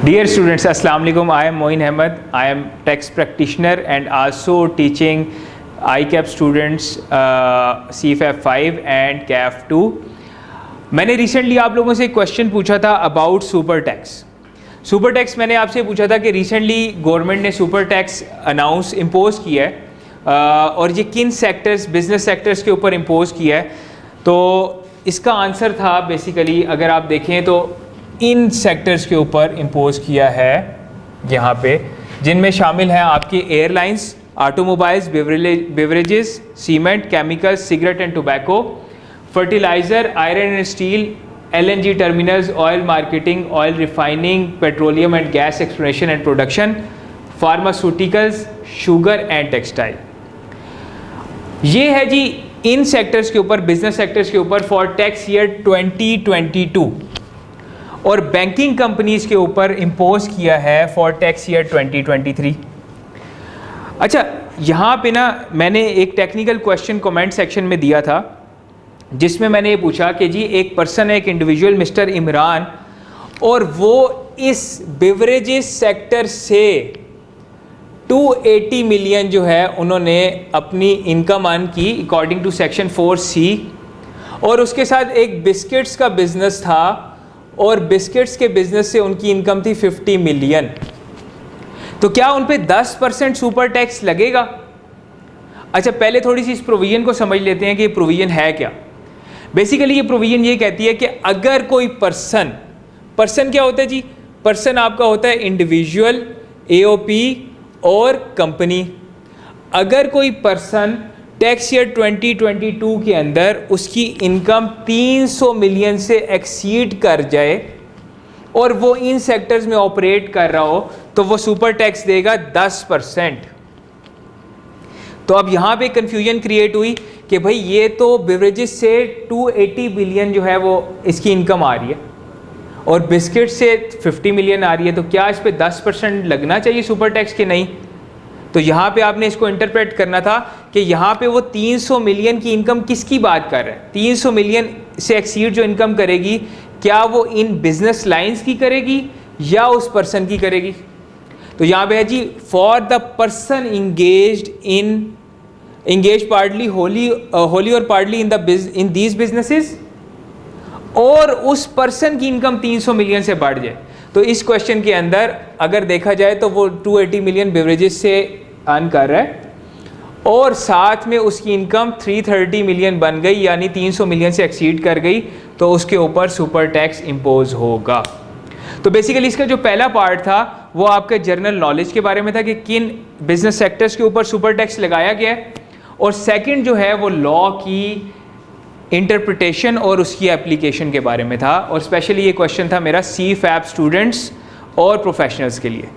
Dear students, Assalamu alaikum. I am Moin Ahmed. I am tax practitioner and also teaching ICAP students CFAP 5 and CAF 2. मैंने recently आप लोगों से एक question पूछा था about super tax. Super tax मैंने आपसे पूछा था कि रिसेंटली गवर्नमेंट ने सुपर टैक्स अनाउंस इम्पोज किया है और ये किन सेक्टर्स, बिजनेस सेक्टर्स के ऊपर इम्पोज किया है। तो इसका आंसर था बेसिकली अगर आप देखें तो इन सेक्टर्स के ऊपर इम्पोज किया है यहाँ पे, जिनमें शामिल हैं आपकी airlines, automobiles, beverages, cement, chemicals, cigarette and tobacco, fertiliser, iron and steel, LNG terminals, oil marketing, oil refining, petroleum and gas exploration and production, pharmaceuticals, sugar and textile. ये है जी इन सेक्टर्स के ऊपर, बिजनेस सेक्टर्स के ऊपर for tax year 2022 और banking companies के ऊपर impose किया है फॉर टैक्स ईयर 2023। अच्छा, यहाँ पे ना मैंने एक टेक्निकल क्वेश्चन कमेंट सेक्शन में दिया था जिसमें मैंने ये पूछा कि जी एक पर्सन है, एक इंडिविजुअल मिस्टर इमरान, और वो इस बेवरेजेस सेक्टर से 280 मिलियन जो है उन्होंने अपनी इनकम अर्न की अकॉर्डिंग टू सेक्शन 4C, और उसके साथ एक बिस्किट्स का बिजनेस था और बिस्किट्स के बिजनेस से उनकी इनकम थी 50 मिलियन। तो क्या उन पे 10% सुपर टैक्स लगेगा? अच्छा, पहले थोड़ी सी इस प्रोविजन को समझ लेते हैं कि ये प्रोविजन है क्या। बेसिकली ये प्रोविजन ये कहती है कि अगर कोई पर्सन क्या होता है जी? पर्सन आपका होता है इंडिविजुअल, AOP और कंपनी। अगर कोई पर्सन टैक्स ईयर 2022 के अंदर उसकी इनकम 300 मिलियन से एक्सीड कर जाए और वो इन सेक्टर्स में ऑपरेट कर रहा हो तो वो सुपर टैक्स देगा 10%। तो अब यहाँ पे कंफ्यूजन क्रिएट हुई कि भाई ये तो बेवरेजेस से 280 बिलियन जो है वो इसकी इनकम आ रही है और बिस्किट से 50 मिलियन आ रही है, तो क्या इस पे 10% लगना चाहिए सुपर टैक्स के? नहीं। तो यहाँ पे आपने इसको इंटरप्रेट करना था कि यहाँ पे वो 300 मिलियन की इनकम किसकी बात कर रहा है? 300 मिलियन से एक्सीड जो इनकम करेगी, क्या वो इन बिजनेस लाइंस की करेगी या उस पर्सन की करेगी? तो यहाँ पे है G for the person engage partly wholly और पार्टली इन दीज बिजनेसेस, और उस पर्सन की इनकम 300 मिलियन से बढ़ जाए। तो इस क्वेश्चन के अंदर अगर देखा जाए तो वो 280 मिलियन बेवरेजेस से अर्न कर रहा है और साथ में उसकी इनकम 330 मिलियन बन गई, यानी 300 मिलियन से एक्सीड कर गई, तो उसके ऊपर सुपर टैक्स इम्पोज होगा। तो बेसिकली इसका जो पहला पार्ट था वो आपके जनरल नॉलेज के बारे में था कि किन बिजनेस सेक्टर्स के ऊपर सुपर टैक्स लगाया गया है, और सेकंड जो है वो लॉ की इंटरप्रिटेशन और उसकी एप्लीकेशन के बारे में था। और स्पेशली ये क्वेश्चन था मेरा CFAP स्टूडेंट्स और प्रोफेशनल्स के लिए।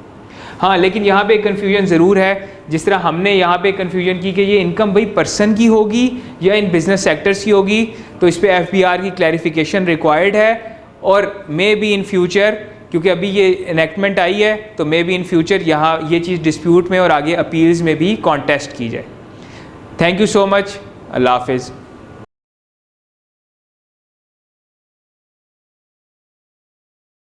हाँ, लेकिन यहाँ पे एक कन्फ्यूजन ज़रूर है, जिस तरह हमने यहाँ पे कन्फ्यूजन की कि ये इनकम भाई पर्सन की होगी या इन बिजनेस सेक्टर्स की होगी, तो इस पे FBR की क्लैरिफिकेशन रिक्वायर्ड है। और मे बी इन फ्यूचर, क्योंकि अभी ये इनेक्टमेंट आई है, तो मे बी इन फ्यूचर यहाँ ये चीज़ डिस्प्यूट में और आगे अपील्स में भी कॉन्टेस्ट की जाए। Thank you so much. अल्लाह हाफिज़।